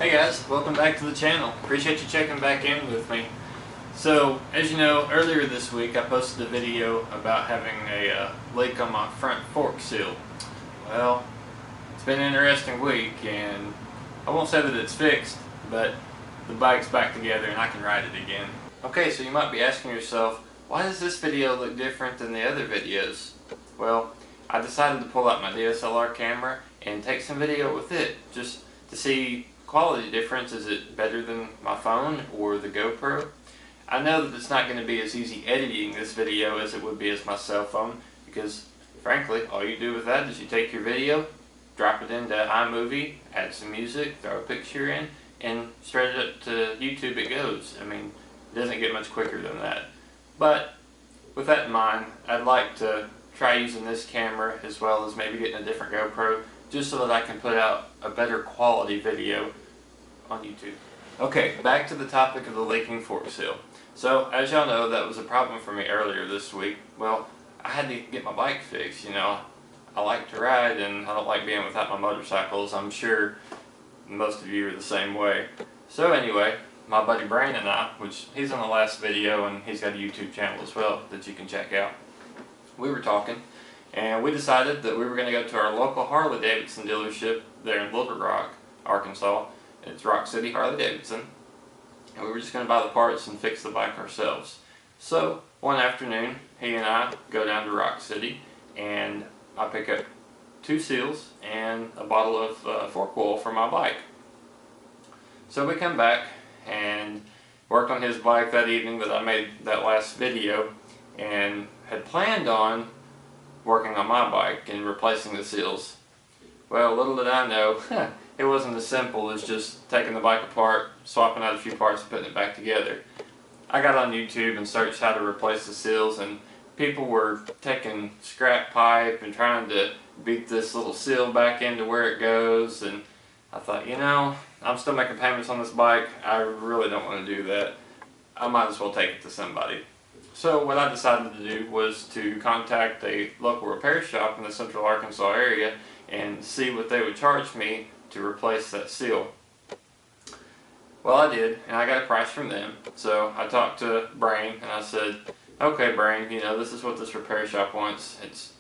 Hey guys, welcome back to the channel. Appreciate you checking back in with me. So, as you know, earlier this week I posted a video about having a leak on my front fork seal. Well, it's been an interesting week, and I won't say that it's fixed, but the bike's back together and I can ride it again. Okay, so you might be asking yourself, why does this video look different than the other videos? Well, I decided to pull out my DSLR camera and take some video with it, just to see quality difference. Is it better than my phone or the GoPro? I know that it's not going to be as easy editing this video as it would be as my cell phone, because frankly all you do with that is you take your video, drop it into iMovie, add some music, throw a picture in, and straight up to YouTube it goes. I mean, it doesn't get much quicker than that. But with that in mind, I'd like to try using this camera as well as maybe getting a different GoPro, just so that I can put out a better quality video on YouTube. Okay, back to the topic of the leaking fork seal. So, as y'all know, that was a problem for me earlier this week. Well, I had to get my bike fixed, you know. I like to ride and I don't like being without my motorcycles. I'm sure most of you are the same way. So anyway, my buddy Brain and I, which he's on the last video and he's got a YouTube channel as well that you can check out. We were talking and we decided that we were going to go to our local Harley Davidson dealership there in Little Rock, Arkansas. It's Rock City Harley Davidson, and we were just going to buy the parts and fix the bike ourselves. So one afternoon he and I go down to Rock City and I pick up 2 seals and a bottle of fork oil for my bike. So we come back and worked on his bike that evening that I made that last video, and had planned on working on my bike and replacing the seals. Well, little did I know, it wasn't as simple as just taking the bike apart, swapping out a few parts and putting it back together. I got on YouTube and searched how to replace the seals, and people were taking scrap pipe and trying to beat this little seal back into where it goes, and I thought, you know, I'm still making payments on this bike. I really don't want to do that. I might as well take it to somebody. So what I decided to do was to contact a local repair shop in the central Arkansas area and see what they would charge me to replace that seal. Well, I did, and I got a price from them. So I talked to Brain and I said, okay Brain, you know, this is what this repair shop wants. It's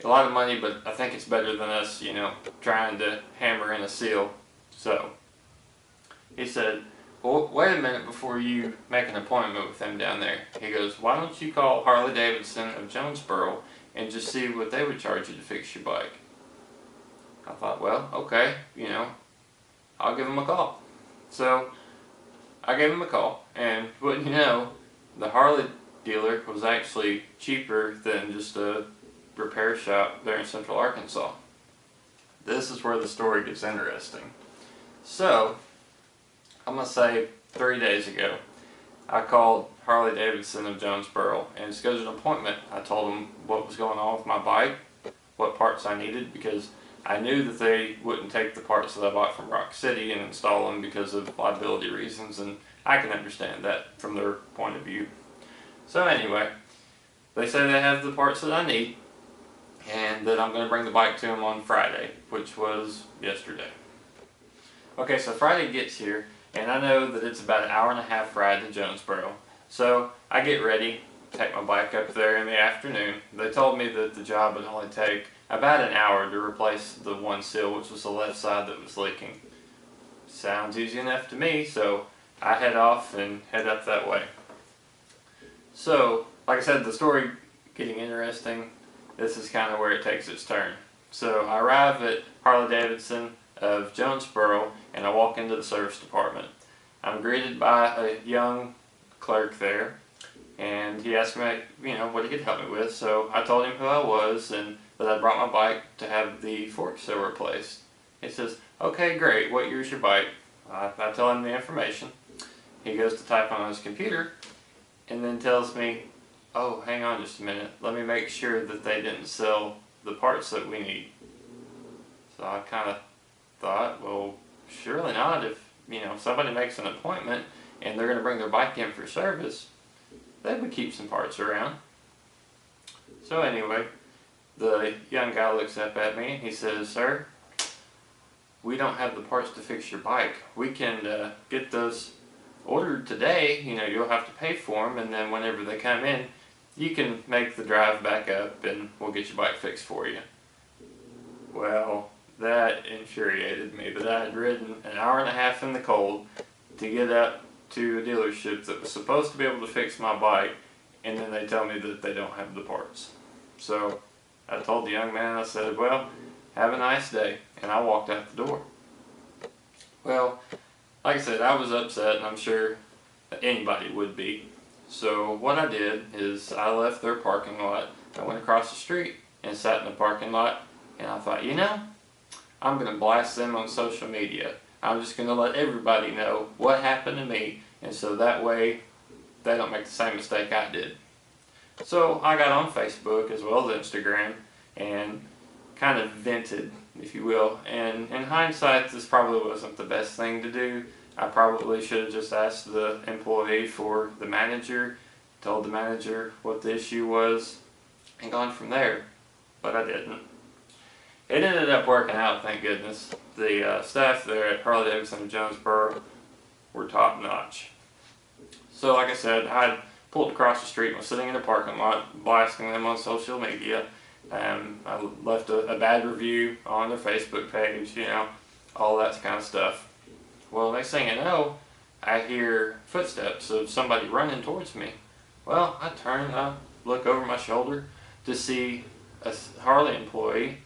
a lot of money, but I think it's better than us, you know, trying to hammer in a seal. So he said, well, wait a minute before you make an appointment with them down there. He goes, why don't you call Harley Davidson of Jonesboro and just see what they would charge you to fix your bike. I thought, well, okay, you know, I'll give them a call. So I gave him a call, and wouldn't you know, the Harley dealer was actually cheaper than just a repair shop there in central Arkansas. This is where the story gets interesting. So, I'm going to say 3 days ago, I called Harley Davidson of Jonesboro and scheduled an appointment. I told them what was going on with my bike, what parts I needed, because I knew that they wouldn't take the parts that I bought from Rock City and install them because of liability reasons, and I can understand that from their point of view. So anyway, they say they have the parts that I need, and that I'm going to bring the bike to them on Friday, which was yesterday. Okay, so Friday gets here, and I know that it's about an hour-and-a-half ride to Jonesboro. So I get ready, take my bike up there in the afternoon. They told me that the job would only take about an hour to replace the one seal, which was the left side that was leaking. Sounds easy enough to me, so I head off and head up that way. So, like I said, the story getting interesting. This is kind of where it takes its turn. So I arrive at Harley Davidson of Jonesboro and I walk into the service department. I'm greeted by a young clerk there, and he asked me, you know, what he could help me with. So I told him who I was and that I brought my bike to have the fork seal replaced. He says, okay, great, what year's your bike? I tell him the information. He goes to type on his computer and then tells me, oh, hang on just a minute, let me make sure that they didn't sell the parts that we need. So I kind of thought, well, surely not. If, you know, somebody makes an appointment and they're going to bring their bike in for service, they would keep some parts around. So anyway, the young guy looks up at me and he says, sir, we don't have the parts to fix your bike. We can get those ordered today. You know, you'll have to pay for them, and then whenever they come in, you can make the drive back up and we'll get your bike fixed for you. Well, that infuriated me, that I had ridden an hour and a half in the cold to get up to a dealership that was supposed to be able to fix my bike, and then they tell me that they don't have the parts. So I told the young man, I said, well, have a nice day, and I walked out the door. Well, like I said, I was upset, and I'm sure anybody would be. So what I did is I left their parking lot, I went across the street and sat in the parking lot, and I thought, you know, I'm going to blast them on social media. I'm just going to let everybody know what happened to me, and so that way they don't make the same mistake I did. So I got on Facebook as well as Instagram and kind of vented, if you will. And in hindsight, this probably wasn't the best thing to do. I probably should have just asked the employee for the manager, told the manager what the issue was, and gone from there. But I didn't. It ended up working out, thank goodness. The staff there at Harley-Davidson of Jonesboro were top notch. So like I said, I pulled across the street and was sitting in the parking lot blasting them on social media. I left a bad review on their Facebook page, you know, all that kind of stuff. Well, next thing I know, I hear footsteps of somebody running towards me. Well, I turn, I look over my shoulder to see a Harley employee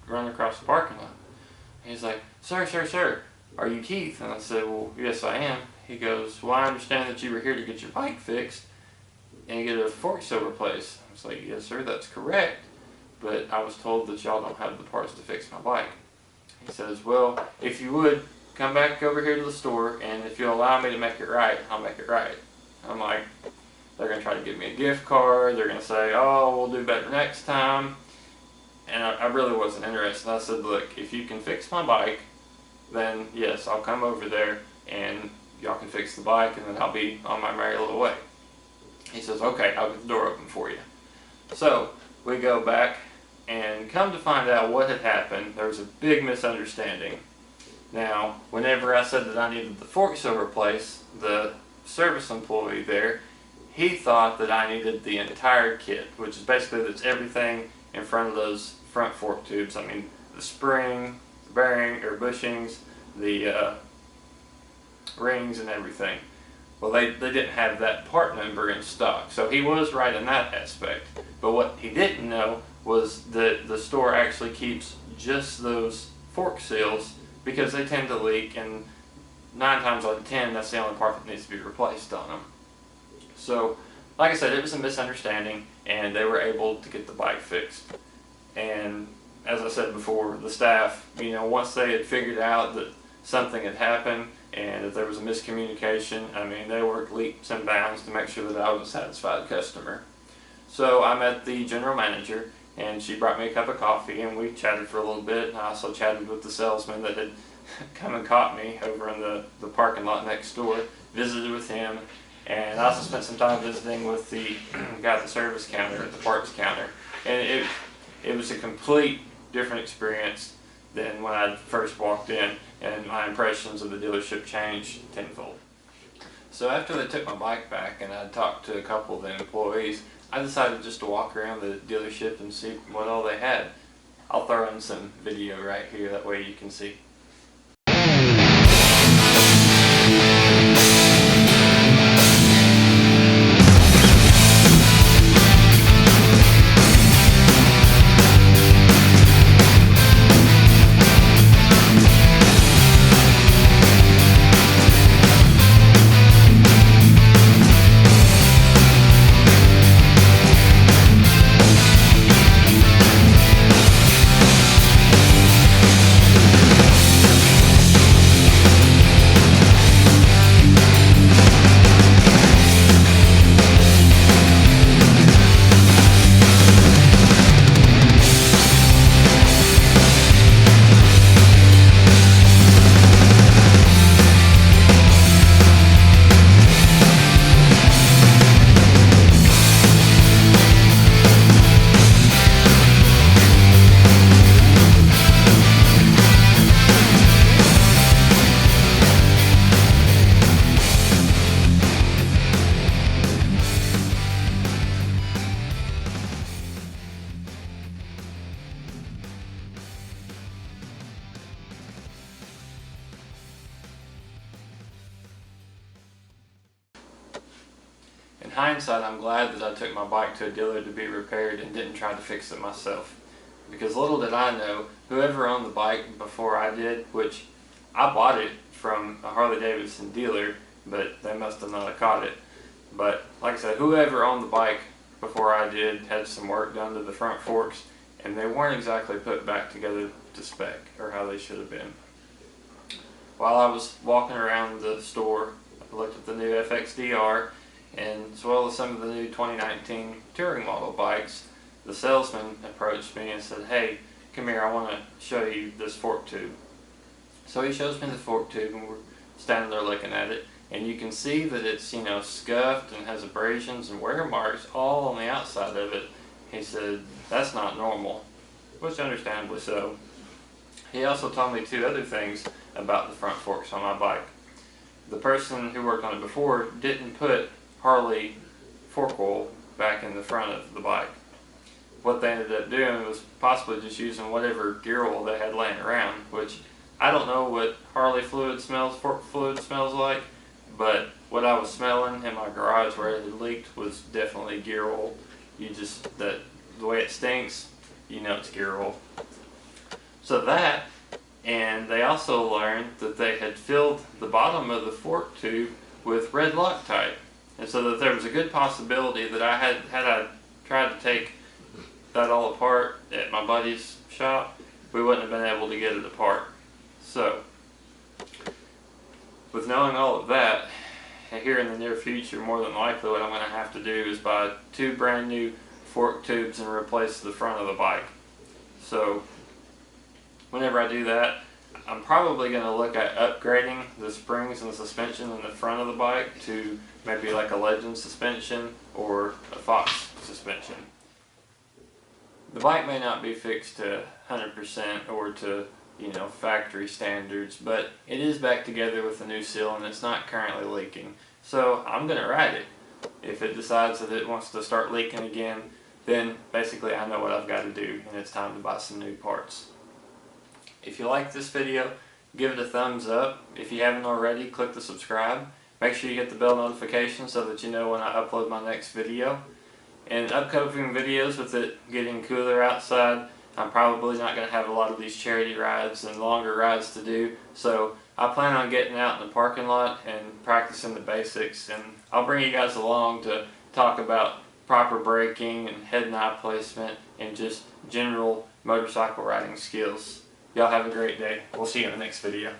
run across the parking lot. He's like, sir, are you Keith? And I said, well, yes I am. He goes, well, I understand that you were here to get your bike fixed and get a fork seal replaced. I was like, yes sir, that's correct, but I was told that y'all don't have the parts to fix my bike. He says, well, if you would, come back over here to the store, and if you'll allow me to make it right, I'll make it right. I'm like, they're going to try to give me a gift card, they're going to say, oh, we'll do better next time. And I really wasn't interested. I said, look, if you can fix my bike, then yes, I'll come over there and y'all can fix the bike, and then I'll be on my merry little way. He says, okay, I'll get the door open for you. So we go back, and come to find out what had happened, there was a big misunderstanding. Now, whenever I said that I needed the fork seal replaced, the service employee there, he thought that I needed the entire kit, which is basically that's everything in front of those front fork tubes. I mean, the spring, the bearing or bushings, the rings and everything. Well, they didn't have that part number in stock, so he was right in that aspect. But what he didn't know was that the store actually keeps just those fork seals because they tend to leak, and 9 times out of 10, that's the only part that needs to be replaced on them. So, like I said, it was a misunderstanding, and they were able to get the bike fixed. And as I said before, the staff, you know, once they had figured out that something had happened and that there was a miscommunication, I mean, they worked leaps and bounds to make sure that I was a satisfied customer. So I met the general manager, and she brought me a cup of coffee, and we chatted for a little bit, and I also chatted with the salesman that had come and caught me over in the parking lot next door, visited with him, and I also spent some time visiting with the guy at the service counter, at the parts counter. And it was a complete different experience than when I first walked in, and my impressions of the dealership changed tenfold. So after they took my bike back and I talked to a couple of the employees, I decided just to walk around the dealership and see what all they had. I'll throw in some video right here, that way you can see. hindsight, I'm glad that I took my bike to a dealer to be repaired and didn't try to fix it myself. Because little did I know, whoever owned the bike before I did, which I bought it from a Harley Davidson dealer, but they must have not have caught it. But like I said, whoever owned the bike before I did had some work done to the front forks, and they weren't exactly put back together to spec, or how they should have been. While I was walking around the store, I looked at the new FXDR, and as well as some of the new 2019 touring model bikes. The salesman approached me and said, "Hey, come here, I want to show you this fork tube." So he shows me the fork tube, and we're standing there looking at it, and you can see that it's, you know, scuffed and has abrasions and wear marks all on the outside of it. He said, "That's not normal," which understandably so. He also told me two other things about the front forks on my bike. The person who worked on it before didn't put Harley fork oil back in the front of the bike. What they ended up doing was possibly just using whatever gear oil they had laying around, which I don't know what Harley fluid smells, fork fluid smells like, but what I was smelling in my garage where it had leaked was definitely gear oil. The way it stinks, you know it's gear oil. So that, and they also learned that they had filled the bottom of the fork tube with red Loctite. And so that there was a good possibility that had I tried to take that all apart at my buddy's shop, we wouldn't have been able to get it apart. So, with knowing all of that, here in the near future, more than likely what I'm going to have to do is buy 2 brand new fork tubes and replace the front of the bike. So, whenever I do that, I'm probably going to look at upgrading the springs and the suspension in the front of the bike to maybe like a Legend suspension or a Fox suspension. The bike may not be fixed to 100% or to, you know, factory standards, but it is back together with a new seal and it's not currently leaking. So I'm going to ride it. If it decides that it wants to start leaking again, then basically I know what I've got to do, and it's time to buy some new parts. If you like this video, give it a thumbs up. If you haven't already, click the subscribe. Make sure you hit the bell notification so that you know when I upload my next video. And upcoming videos, with it getting cooler outside, I'm probably not going to have a lot of these charity rides and longer rides to do. So I plan on getting out in the parking lot and practicing the basics. And I'll bring you guys along to talk about proper braking and head and eye placement and just general motorcycle riding skills. Y'all have a great day. We'll see you in the next video.